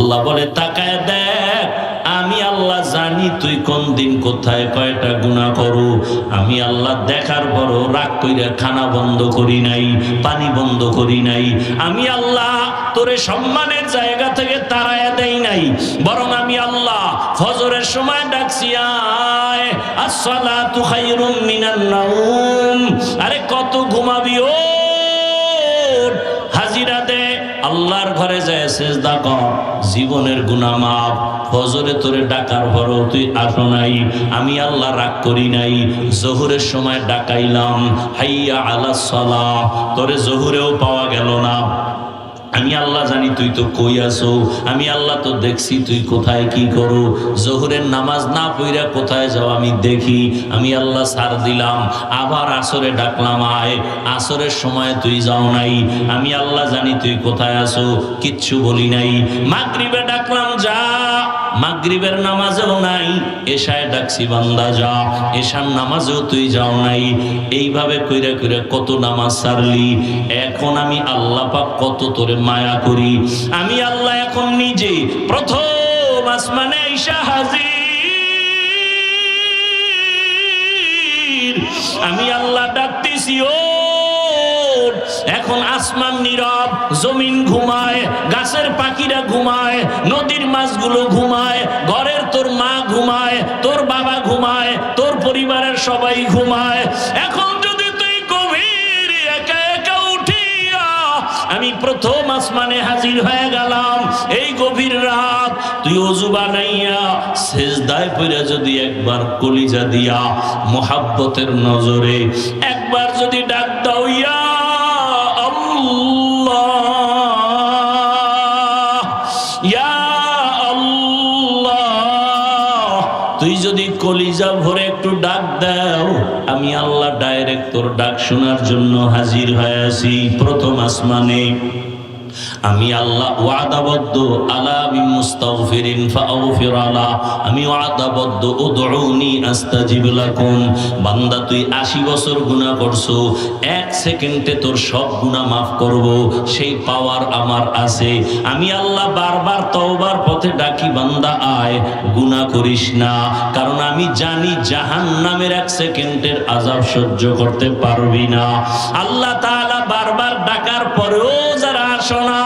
আল্লাহ বলে তাকায় দেখ, আমি আল্লাহ জানি তুই কোন দিন কোথায় কয়টা গুনাহ করো। আমি আল্লাহ দেখার পরও রাগ কইরা খানা বন্ধ করি নাই, পানি বন্ধ করি নাই। আমি আল্লাহ তোরে সম্মানের জায়গা থেকে তাড়ায়া দেই নাই, বরং আমি আল্লাহ ফজরের সময় ডাকছি, আয় আসসালাতু খায়রুম মিনান নাওম। আরে কত ঘুমাবি, ও হাজিরা দে, আল্লাহর ঘরে যায় সেজদা কর, জীবনের গুনাহ মাফ। ফজরে তোরে ডাকার পরও তুই আসো নাই, আমি আল্লাহ রাগ করি নাই। জোহরের সময় ডাকাইলাম, হাইয়া আলাস সালাহ, তোরে জোহরেও পাওয়া গেল না। আমি আল্লাহ জানি তুই তো কই আসো, আমি আল্লাহ তো দেখছি তুই কোথায় কি করো। জোহরের নামাজ না পইরা কোথায় যাও আমি দেখি, আমি আল্লাহ ছাড় দিলাম। আবার আসরে ডাকলাম, আয়, আসরের সময় তুই যাও নাই, আমি আল্লাহ জানি তুই কোথায় আসো, কিচ্ছু বলি নাই। মাগরিবে ডাকলাম, যা, মাগরিবের নামাজেও নাই। এশায় ডাকছি, বান্দা যা, এশার নামাজেও তুই যাও নাই। এইভাবে কইরা কইরা কত নামাজ ছাড়লি। এখন আমি আল্লাহ পাক কত তোরে মায়া করি। আমি আল্লাহ এখন নিজে প্রথম আসমানে আইসা হাজির। আমি আল্লাহ ডাকতেছি, ও এখন আসমান নীরব, জমিন ঘুমায়, গাছের পাখিরা ঘুমায়, নদীর মাছগুলো ঘুমায়, ঘরের তোর মা ঘুমায়, তোর বাবা ঘুমায়, তোর পরিবারের সবাই ঘুমায়। এখন যদি তুই গভীর একা একা উঠিয়া, আমি প্রথম আসমানে হাজির হয়ে গেলাম। এই গভীর রাত তুই ওযু বানাইয়া সেজদায় পড়ে যদি একবার কলিজা দিয়া মোহাব্বতের নজরে একবার যদি ডাক দাও, ইয়া তুই যদি কলিজা ভরে একটু ডাক দাও, আমি আল্লাহ ডাইরেক্ট তোর ডাক শোনার জন্য হাজির হয়ে আছি প্রথম আসমানে। আমি আল্লাহ ওয়াদাবদ্ধ, আলা বিমুস্তাগফিরিন ফাগফির আলা, আমি ওয়াদাবদ্ধ, উদউনি আস্তাজিব লাকুম। বান্দা তুই 80 বছর গুনাহ করছো, 1 সেকেন্ডে তোর সব গুনাহ মাফ করব, সেই পাওয়ার আমার আছে। আমি আল্লাহ বারবার তওবার পথে ডাকি, বান্দা আয়, গুনাহ করিস না, কারণ আমি জানি জাহান্নামের 1 সেকেন্ডের আযাব সহ্য করতে পারবি না। আল্লাহ তাআলা বারবার ডাকার পরেও যারা আসো না,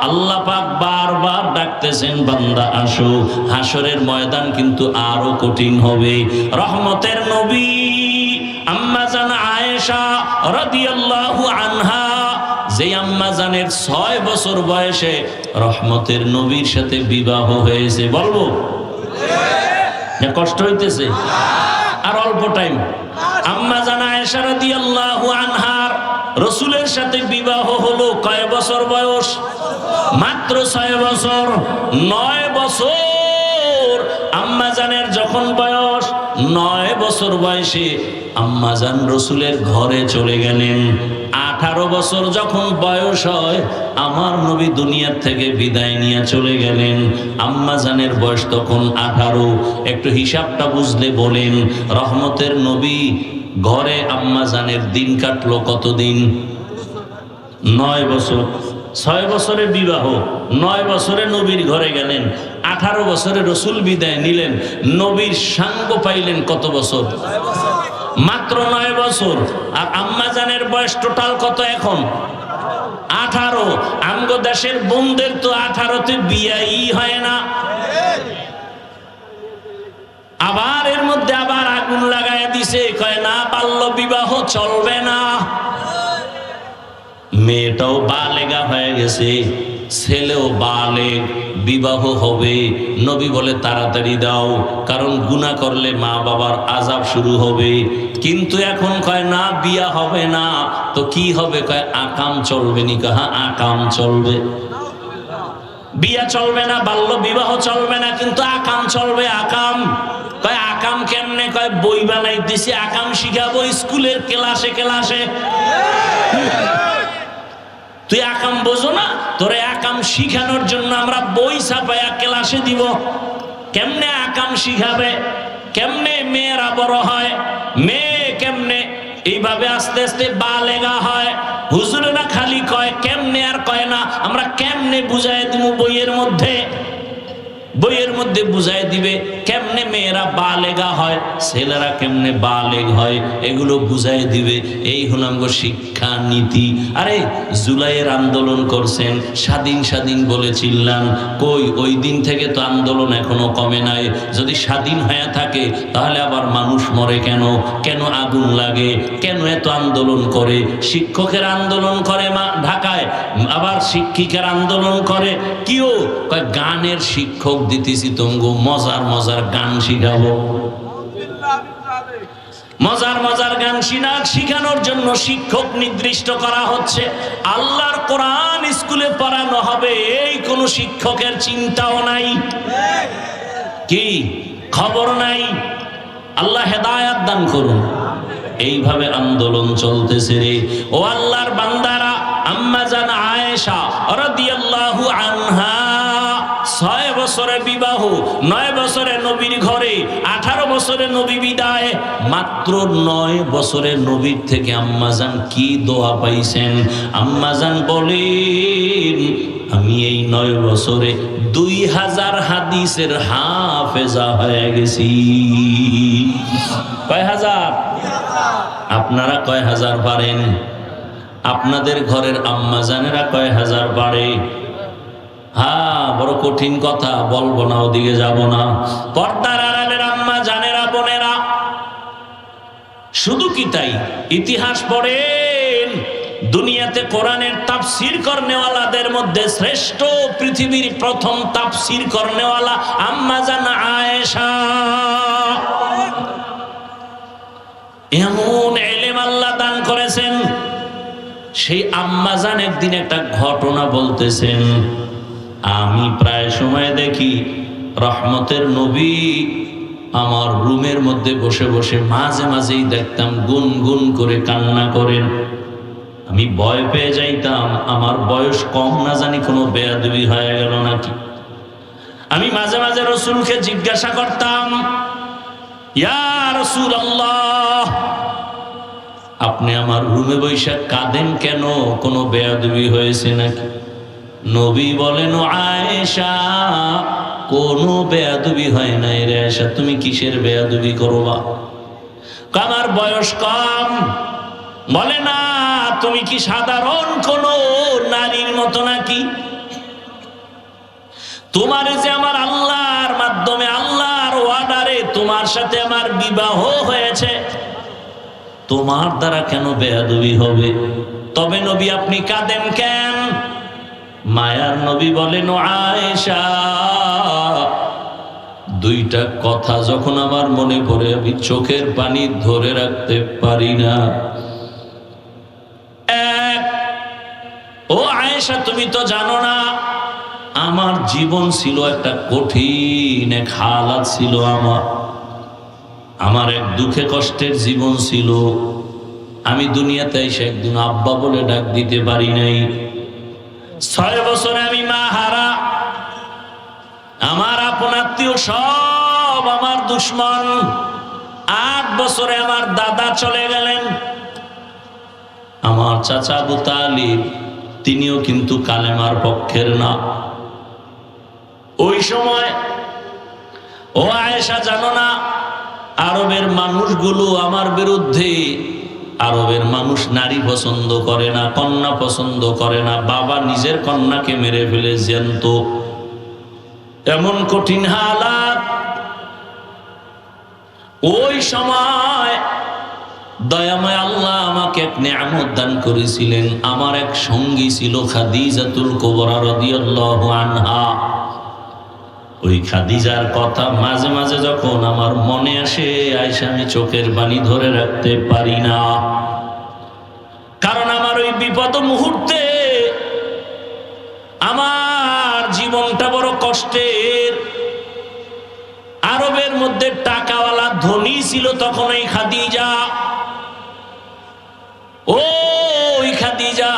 আল্লাহ পাক বারবার ডাকতেছেন, বান্দা আসো। হাসরের ময়দান কিন্তু আরো কঠিন হবে। রহমতের নবী আম্মা জান আয়েশা রাদিয়াল্লাহু আনহা, যে আম্মা জানের 6 বছর বয়সে রহমতের নবীর সাথে বিবাহ হয়েছে, বলবো না কষ্ট হইতেছে? আর অল্প টাইম। আম্মা জান আয়েশা রাদিয়াল্লাহু আনহার রাসূলের সাথে বিবাহ হলো কয় বছর বয়স? মাত্র 6 বছর। 9 বছর আম্মা জানের যখন বয়স, 9 বছর বয়সে আম্মা জান রাসূলের ঘরে চলে গেলেন। 18 বছর যখন বয়স হয়, আমার নবী দুনিয়ার থেকে বিদায় নিয়ে চলে গেলেন। আম্মা জানের বয়স তখন 18। একটু হিসাবটা বুঝলে বলেন, রহমতের নবী ঘরে আম্মা জানের দিন কাটলো কতদিন? 9 বছর। 6 বছরে বিবাহ, 9 বছরে নবীর ঘরে গেলেন, 18 বছরে রসুল বিদায় নিলেন। নবীর সাঙ্গ পাইলেন কত বছর? মাত্র 9 বছর। আর আম্মা জানের বয়স টোটাল কত এখন? 18। আমগো দেশের বোনদের তো 18তে বিয়াই হয় না। আবার এর মধ্যে আবার আগুন লাগায় দিছে, কয় না বাল্য বিবাহ চলবে না। মেয়েটাও বালেগা হয়ে গেছে, ছেলেও বালেগ, বিবাহ হবে। নবী বলে তাড়াতাড়ি দাও, কারণ গুনাহ করলে মা বাবার আযাব শুরু হবে। কিন্তু এখন কয় না, বিয়া হবে না তো কি হবে? কয় আকাম চলবে নি। কয় হ্যাঁ, আকাম চলবে। বিয়া চলবে না, বাল্য বিবাহ চলবে না, কিন্তু আকাম চলবে। আকাম কয় আকাম কেমনে? কয় বই বানাই দিছি, আকাম শিখাবো স্কুলের ক্লাসে ক্লাসে। তুই আকাম বোঝো না? তোরে আকাম শিখানোর জন্য আমরা বই ছাপায়া ক্লাসে দিব। কেমনে আকাম শিখাবে? কেমনে মেয়েরা বড় হয়? মেয়ে কেমনে এইভাবে আস্তে আস্তে বালেগা হয়? হুজুরেরা খালি কয় কেমনে, আর কয় না আমরা কেমনে বুঝাই দিব বইয়ের মধ্যে। বইয়ের মধ্যে বুঝাই দিবে কেমনে মেয়েরা বালেগা হয়, ছেলেরা কেমনে বালেগ হয়, এগুলো বুঝাই দিবে। এই হলাম শিক্ষা নীতি। আরে জুলাইয়ের আন্দোলন করছেন, স্বাধীন স্বাধীন বলে চিল্লান, কই ওই দিন থেকে তো আন্দোলন এখনো কমে নাই। যদি স্বাধীন হয়ে থাকে তাহলে আবার মানুষ মরে কেন, কেন আগুন লাগে, কেন এত আন্দোলন করে? শিক্ষকের আন্দোলন করে ঢাকায়, আবার শিক্ষিকার আন্দোলন করে কিও কয় গানের শিক্ষক দিতেছি, তঙ্গু মজার মজার গান শিখাবো। মজার মজার গান শিখানোর জন্য শিক্ষক নির্দিষ্ট করা হচ্ছে। আল্লাহর কোরআন স্কুলে পড়ানো হবে, এই কোন শিক্ষকের চিন্তাও নাই, কি খবর নাই। আল্লাহ হেদায়াত দান করুন। এইভাবে আন্দোলন চলতেছে রে ও আল্লাহর বান্দারা। আম্মা জান আয়েশা রাদিয়াল্লাহু আনহা 6 বছরে বিবাহ, 9 বছরে নবীর ঘরে, 18 বছরে নবী বিদায়। মাত্র 9 বছরে নবীর থেকে আম্মাজান কি দোয়া পাইছেন? আম্মাজান বলেন, আমি এই 9 বছরে 2000 হাদিসের হাফেজা হয়ে গেছি। কয় হাজার? আপনারা কয় হাজার পারেন? আপনাদের ঘরের আম্মাজানেরা কয় হাজার পারে? হ্যাঁ, বড় কঠিন কথা, বলবো না, ওদিকে যাব না। পর্দার আড়ালের আম্মা জানেরা, বোনেরা, শুধু কি তাই, ইতিহাস পড়েন। দুনিয়াতে কোরআনের তাফসীর করনেওয়ালাদের মধ্যে শ্রেষ্ঠ, পৃথিবীর প্রথম তাফসীর করনেওয়ালা আম্মা জান আয়েশা। এমন ইলম আল্লাহ দান করেছেন। সেই আম্মা জান একদিন একটা ঘটনা বলতেছেন, আমি প্রায় সময় দেখি রহমতের নবী আমার রুমের মধ্যে বসে বসে মাঝে মাঝেই দেখতাম গুনগুন করে কান্না করেন। আমি ভয় পেয়ে যাইতাম, আমার বয়স কম না জানি কোনো বেয়াদবি হয়ে গেল নাকি। আমি মাঝে মাঝে রসুলকে জিজ্ঞাসা করতাম, ইয়া রাসূলুল্লাহ, আপনি আমার রুমে বৈশা কাঁদেন কেন, কোনো বেয়াদবি হয়েছে নাকি? নবী বলেন, আয়েশা, কোনো বেয়াদবি হয় নাই রে আয়েশা, তুমি কিসের বেয়াদবি করবা? আমার বয়স কম। বলে না, তুমি কি সাধারণ কোন নারীর মতো নাকি? তোমার যে আমার আল্লাহর মাধ্যমে, আল্লাহর ওয়ার্ডারে তোমার সাথে আমার বিবাহ হয়েছে, তোমার দ্বারা কেন বেয়াদবি হবে? তবে নবী আপনি কাঁদেন কেন? মায়ার নবী বলেন, আয়েশা, দুইটা কথা যখন আমার মনে পড়ে আমি চোখের পানি ধরে রাখতে পারি না। এক, ও আয়েশা, তুমি তো জানো না আমার জীবন ছিল একটা কঠিন, এক হালাত ছিল আমার এক দুঃখে কষ্টের জীবন ছিল। আমি দুনিয়াতে এসে একদিন আব্বা বলে ডাক দিতে পারি নাই। 6 বছরে আমি মা হারা, আমার আপন আত্মীয় সব আমার দুশ্মন। 8 বছরে আমার দাদা চলে গেলেন। আমার চাচা আবু তালিব, তিনিও কিন্তু কালেমার পক্ষের না। ওই সময় ও আয়েশা জানো না, আরবের মানুষগুলো আমার বিরুদ্ধে। আরবের মানুষ নারী পছন্দ করে না, কন্যা পছন্দ করে না। বাবা নিজের কন্যাকে মেরে ফেলে জ্যান্ত। এমন কঠিন হালাত। ওই সময় দয়াময় আল্লাহ আমাকে এক নিয়ামত দান করেছিলেন। আমার এক সঙ্গী ছিল খাদিজাতুল কুবরা রাদিয়াল্লাহু আনহা। ওই খাদিজার কথা মাঝে মাঝে যখন আমার মনে আসে, আয়েশা, আমি চোখের পানি ধরে রাখতে পারি না। কারণ আমার ওই বিপদ মুহূর্তে আমার জীবনটা বড় কষ্টের। আরবের মধ্যে টাকাওয়ালা ধনী ছিল তখন এই খাদিজা। ওই খাদিজা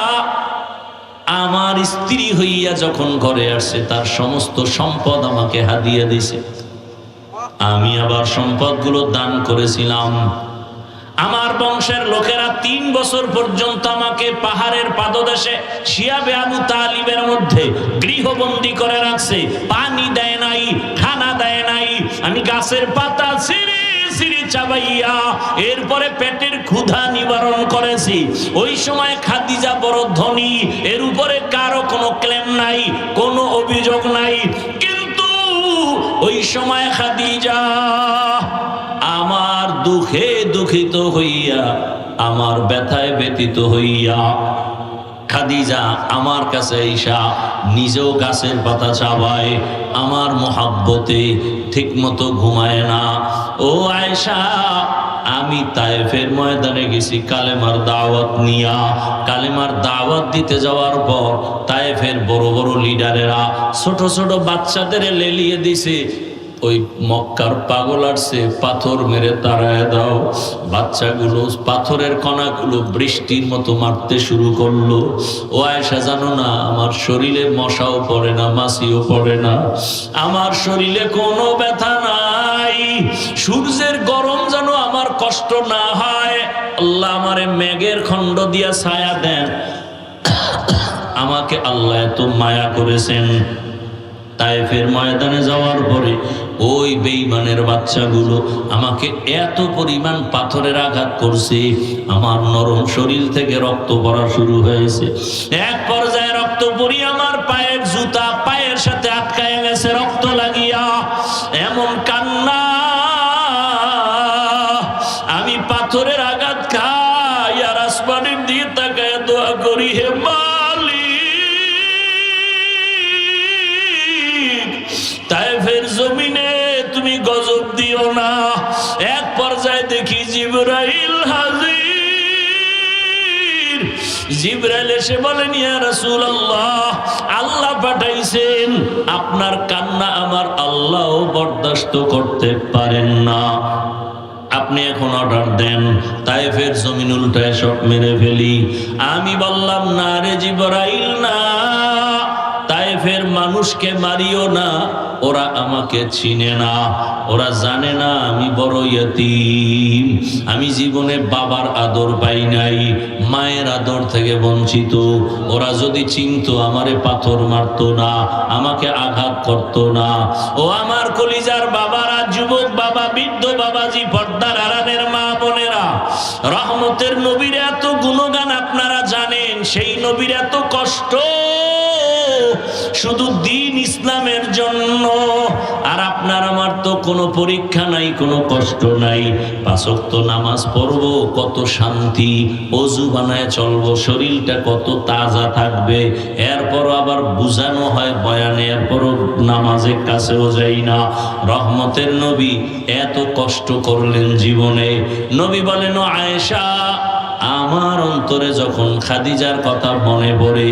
আমার স্ত্রী হইয়া যখন ঘরে আসছে, তার সমস্ত সম্পদ আমাকে হাদিয়া দিয়েছে। আমি আবার সম্পদগুলো দান করেছিলাম। আমার বংশের লোকেরা 3 বছর পর্যন্ত আমাকে পাহাড়ের পাদদেশে শিয়াবে আবু তালিবের মধ্যে গৃহবন্দী করে রাখছে। পানি দেয় নাই, আমি গাছের পাতা ছিঁড়ে ছিঁড়ে চাবাইয়া এরপরে পেটের ক্ষুধা নিবারণ করেছি। ওই সময় খাদিজা বড় ধনী, এর উপরে কারো কোনো ক্লেম নাই, কোনো অভিযোগ নাই। কিন্তু ওই সময় খাদিজা আমার দুঃখে দুঃখিত হইয়া, আমার ব্যথায় ব্যতীত হইয়া খাদিজা আমার কাছে আইসা নিজেও গাছের পাতা চাবায়, আমার মোহাব্বতে ঠিক মতো ঘুমায় না। ও আয়েশা, আমি তায়েফের ময়দানে গেছি কালেমার দাওয়াত নিয়া। কালেমার দাওয়াত দিতে যাওয়ার পর তায়েফের বড় বড় লিডারেরা ছোট ছোট বাচ্চাদের লেলিয়ে দিছে, ওই মক্কার পাগল আসছে, পাথর মেরে তাড়ায় দাও। বাচ্চাগুলো পাথরের কণাগুলো বৃষ্টির মতো মারতে শুরু করলো। ও আয়েশা, জানো না আমার শরীরে মশাও পড়ে না, মাছিও পড়ে না, আমার শরীরে কোনো ব্যথা নাই। সূর্যের গরম যেন আমার কষ্ট না হয়। আল্লাহ আমারে মেঘের খণ্ড দিয়া ছায়া দেন। আমাকে আল্লাহ এত মায়া করেছেন। তায়েফের ময়দানে যাওয়ার পরে ওই বেঈমানের বাচ্চাগুলো আমাকে এত পরিমাণ পাথরের আঘাত করছে, আমার নরম শরীর থেকে রক্ত পড়া শুরু হয়েছে। এক পর্যায়ে রক্ত পড়ি আমার পায়ের জুতা পায়ের সাথে আটকায় গেছে রক্ত লাগিয়া। এমন কান্না, আমি পাথরের আঘাত খাই আর আসমানের দিয়ে তাকায় দোয়া করি, হে তায়েফের জমিনে তুমি গজব দিও না। এক পর্যায়ে দেখি জিবরাইল হাজির। জিবরাইল এসে বলেন, ইয়া রাসূলুল্লাহ, আল্লাহ পাঠাইছেন, আপনার কান্না আমার আল্লাহও বরদাস্ত করতে পারেন না, আপনি এখন অর্ডার দেন তায়েফের জমিন উল্টায় সব মেরে ফেলি। আমি বললাম, না রে জিবরাইল, না, তায়েফের মানুষকে মারিও না, ওরা আমাকে চিনে না, ওরা জানে না আমি বড় ইয়তীম, আমি জীবনে বাবার আদর পাই নাই, মায়ের আদর থেকে বঞ্চিত। ওরা যদি চিনতো আমারে পাথর মারতো না, আমাকে আঘাত করতো না। ও আমার কলিজার বাবারা, যুবক বাবা, বৃদ্ধ বাবাজি, পর্দার আড়ালের মা বোনেরা, রহমতের নবীর এত গুণগান আপনারা জানেন, সেই নবীর এত কষ্ট শুধু দিন ইসলামের জন্য। আর আপনার আমার তো কোনো পরীক্ষা নাই, কোনো কষ্ট নাই। 5 ওয়াক্ত নামাজ পড়বো, কত শান্তি, ওযু বানায় চলবো, শরীরটা কত তাজা থাকবে। এরপরও আবার বুঝানো হয় বয়ানে, এরপরও নামাজের কাছেও যাই না। রহমতের নবী এত কষ্ট করলেন জীবনে। নবী বলেন, ও আয়েশা, আমার অন্তরে যখন খাদিজার কথা মনে পড়ে,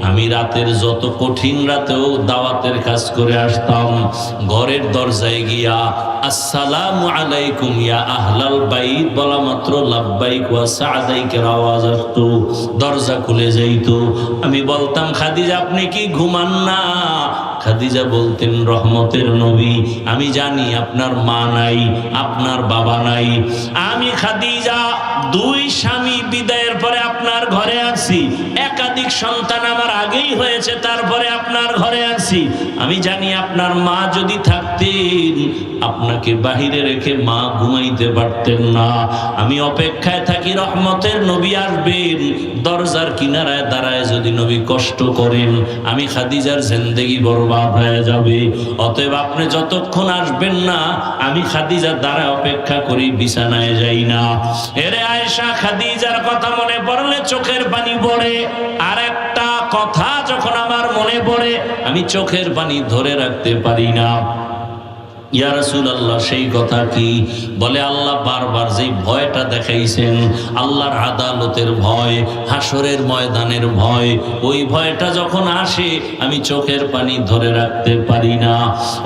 আমি রাতের যত কঠিন রাতেও দাওয়াতের কাজ করে আসতাম, ঘরের দরজায় গিয়া আসসালামু আলাইকুম ইয়া আহলাল বাইত বলা মাত্র লাব্বাইক ওয়া সা'দাইকের আওয়াজ আসতো, দরজা খুলে যাইতো। আমি বলতাম, খাদিজা আপনি কি ঘুমান না? খাদিজা বলতেন, রহমতের নবী, আমি জানি আপনার মা নাই, আপনার বাবা নাই, আমি খাদিজা 2 স্বামী বিদায়ের পরে আপনার ঘরে আছি, একাধিক সন্তান আমার আগেই হয়েছে, তারপরে আপনার ঘরে আছি। আমি জানি আপনার মা যদি থাকতেন, আপনাকে বাহিরে রেখে মা ঘুমাইতে পারতেন না। আমি অপেক্ষায় থাকি রহমতের নবী আসবেন, দরজার কিনারায় দাঁড়ায় যদি নবী কষ্ট করেন, আমি খাদিজার জিন্দেগি বরবাদ হয়ে যাবে। অতএব আপনি যতক্ষণ আসবেন না, আমি খাদিজার দ্বারা অপেক্ষা করি, বিছানায় যাই না। এরে আয়েশা, খাদিজার কথা মনে পড়লে চোখের পানি পড়ে। আর একটা কথা যখন আমার মনে পড়ে, আমি চোখের পানি ধরে রাখতে পারি না। ইয়া রাসূলুল্লাহ, সেই কথা কি? বলে, আল্লাহ বারবার যেই ভয়টা দেখাইছেন, আল্লাহর আদালতের ভয়, হাসরের ময়দানের ভয়, ওই ভয়টা যখন আসে আমি চোখের পানি ধরে রাখতে পারি না।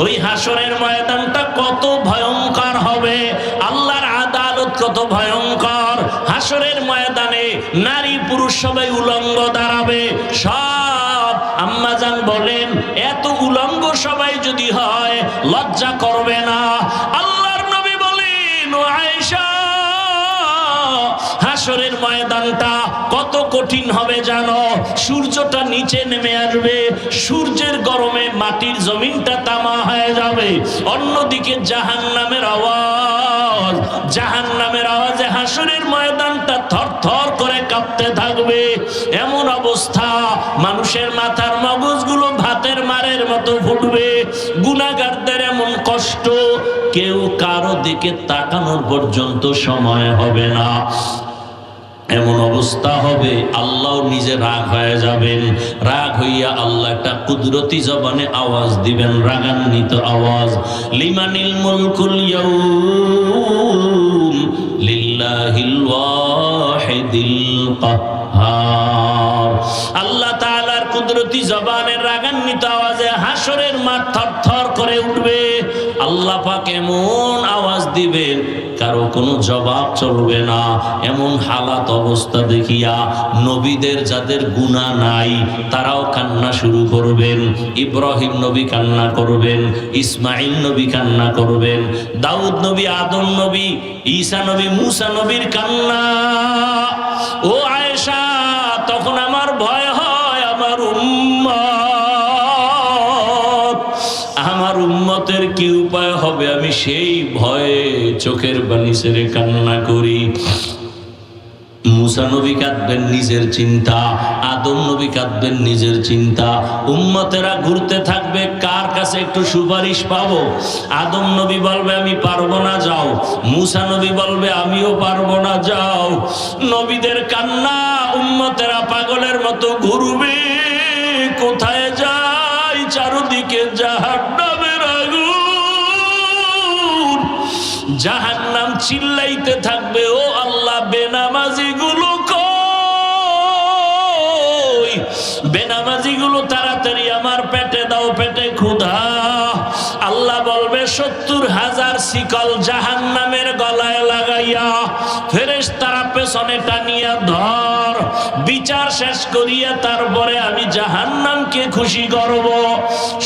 ওই হাসরের ময়দানটা কত ভয়ঙ্কর হবে, আল্লাহর আদালত কত ভয়ঙ্কর। হাসরের ময়দানে নারী পুরুষ সবাই উলঙ্গ দাঁড়াবে। সব আম্মাজান বলেন, এত উলঙ্গ সবাই যদি হয় লজ্জা করবে না? আল্লাহর নবী বলেন, ও আয়েশা, হাসরের ময়দানটা কত কঠিন হবে জানো? সূর্যটা নিচে নেমে আসবে, সূর্যের গরমে মাটির জমিনটা তামা হয়ে যাবে। করে, অন্যদিকে জাহান্নামের আওয়াজ, জাহান্নামের আওয়াজে হাসরের ময়দানটা থরথর করে কাঁপতে থাকবে। এমন অবস্থা, মানুষের মাথার মগজগুলো ভাতের মারের মতো ফুটবে। গুনাহগারদের এমন কষ্ট, কেউ কারো দিকে তাকানোর পর্যন্ত সময় হবে না। এমন অবস্থা হবে, আল্লাহ নিজে রাগ হয়ে যাবেন। রাগ হইয়া আল্লাহ একটা কুদরতি জবানে আওয়াজ দিবেন, রাগান্বিত আওয়াজ, লিমানিল মুলকুল ইয়াউম লিল্লাহিল ওয়াহিদিল কাহ্হার। আল্লাহ তাআলার কুদরতি জবানের রাগান্বিত আওয়াজে হাসরের মাঠ থরথর করে উঠবে। আল্লাহ পাক এমন আওয়াজ দিবেন, কারো কোনো জবাব চলবে না। এমন হালাত অবস্থা দেখিয়া নবীদের যাদের গুনাহ নাই তারাও কান্না শুরু করবেন। ইব্রাহিম নবী কান্না করবেন, ইসমাইল নবী কান্না করবেন, দাউদ নবী, আদম নবী, ঈসা নবী, মুসা নবীর কান্না। ও আয়েশা, তখন আমার ভয় হয় আমার উম্মতের কি উপায় হবে, আমি সেই ভয়ে চোখের পানি ছেড়ে কান্না করি। মুসা নবী কাঁদবেন নিজের চিন্তা, আদম নবী কাঁদবেন নিজের চিন্তা। উম্মতেরা ঘুরতে থাকবে, কার কাছে একটু সুপারিশ পাবো। আদম নবী বলবে আমি পারবো না, যাও। মুসা নবী বলবে আমিও পারবো না, যাও। নবীদের কান্না, উম্মতেরা পাগলের মতো ঘুরবে। কোথায় যায়? চারদিকে জাহান্নামের আগুন। জাহান্নাম চিল্লাইতে থাকবে, ও আল্লাহ, বেনামাজি গুলো কই? বেনামাজি গুলো তাড়াতাড়ি আমার পেটে দাও, পেটে ক্ষুধা। আল্লাহ বলবে 70,000 শিকল জাহান্নামের গলায় লাগাইয়া ফেরেশতারা পেছনে টানিয়া ধর। বিচার শেষ করিয়া তারপরে আমি জাহান্নামকে খুশি করব।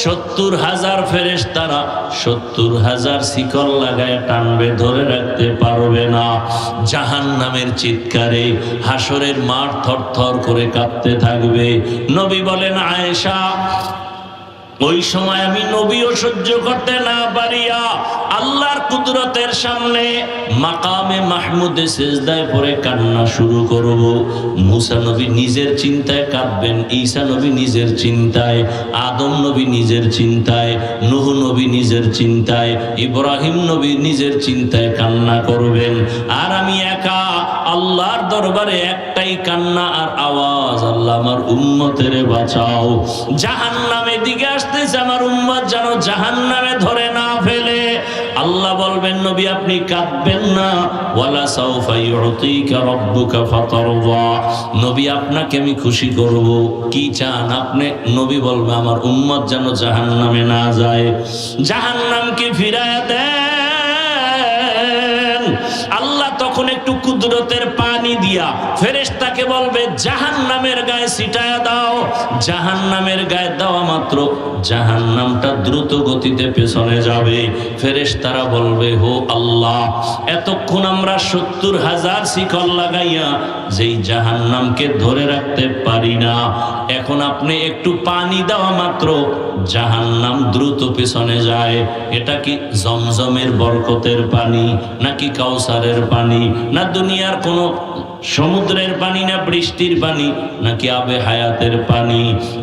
70,000 ফেরেশতারা 70,000 শিকল লাগায় টানবে, ধরে রাখতে পারবে না। জাহান্নামের চিৎকারে হাসরের মাঠ থরথর করে কাঁপতে থাকবে। নবী বলেন, আয়েশা, ওই সময় আমি নবীও সহ্য করতে না পারিয়া আল্লাহর কুদরতের সামনে মাকামে মাহমুদে সিজদায় পড়ে কান্না শুরু করব। মুসা নবী নিজের চিন্তায় কাঁদবেন, ঈসা নবী নিজের চিন্তায়, আদম নবী নিজের চিন্তায়, নূহ নবী নিজের চিন্তায়, ইব্রাহিম নবী নিজের চিন্তায় কান্না করবেন। আর আমি একা আল্লাহর দরবারে একটাই কান্না আর আওয়াজ, আল্লাহ আমার উম্মতেরে বাঁচাও। জাহান্নামের দিকে আসতেছে, আমার উম্মত যেন জাহান্নামে ধরে না ফেলে। আল্লাহ বলবেন, নবী আপনি কাঁদবেন না। ওয়ালা সাউফা ইউতিকা রাব্বুকা ফাতারদা। নবী আপনাকে আমি খুশি করব, কি চান আপনি? নবী বলবে, আমার উম্মত যেন জাহান্নামে না যায়, জাহান্নামকে ফিরায়া দেন। আল্লাহ তখন একটু কুদরতের পানি দিয়া ফেরেশতাকে বলবে, জাহান্নামের গায়ে ছিটায়া দাও। জাহান্নামের গায়ে দেওয়া মাত্র জাহান্নামটা দ্রুত গতিতে পেছনে যাবে। ফেরেশতারা বলবে, হো আল্লাহ, এতক্ষণ আমরা 70,000 শিকল লাগাইয়া যেই জাহান্নামকে ধরে রাখতে পারি না, এখন আপনি একটু পানি দেওয়া মাত্র জাহান্নাম দ্রুত পেছনে যায়। এটা কি জমজমের বরকতের পানি, নাকি কাউসারের পানি, না দুনিয়ার কোনো সমুদ্রের পানি, না বৃষ্টির পানি, নাকি আবে হায়াতের পানি?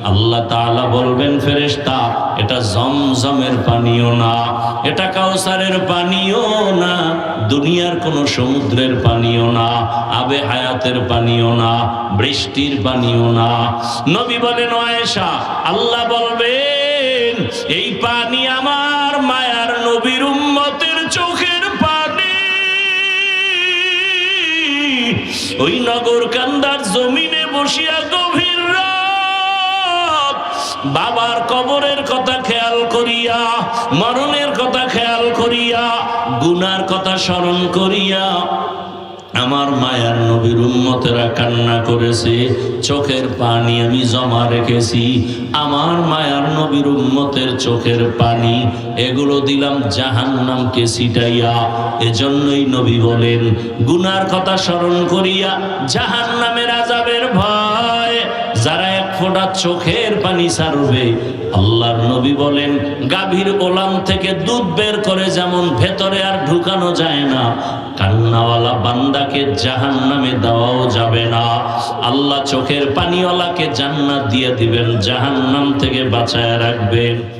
আল্লাহ তাআলা বলবেন, ফেরেশতা, এটা জমজমের পানিও না, এটা কাউসারের পানিও না, দুনিয়ার কোনো সমুদ্রের পানিও না, আবে হায়াতের পানিও না, বৃষ্টির পানিও না। নবী বলেন, আয়েশা, আল্লাহ বলবেন, এই পানি আমার মায়ার নবীর উম্মতের চোখের পানি। ওই নগর কান্দার জমিনে বসিয়া গভীর রাত বাবার কবরের কথা খেয়াল করিয়া, মরণের কথা খেয়াল করিয়া, গুনার কথা স্মরণ করিয়া আমার মায়ার নবীর উম্মতেরা কান্না করেছে। চোখের পানি আমি জমা রেখেছি, আমার মায়ার নবীর উম্মতের চোখের পানি, এগুলো দিলাম জাহান্নামকে ছিটাইয়া। এজন্যই নবী বলেন, গুনার কথা স্মরণ করিয়া জাহান্নামের আযাবের ভয় যারা এক ফোঁটা বান্দা চোখের পানি ছাড়বে। আল্লাহর নবী বলেন, গাভীর ওলান থেকে দুধ বের করে যেমন ভেতরে আর ঢুকানো যায় না, কান্নাওয়ালা বান্দাকে জাহান্নামে দেওয়াও যাবে না। আল্লাহ চোখের পানিওয়ালাকে জান্নাত দিয়ে দিবেন, জাহান্নাম থেকে বাঁচায় রাখবেন।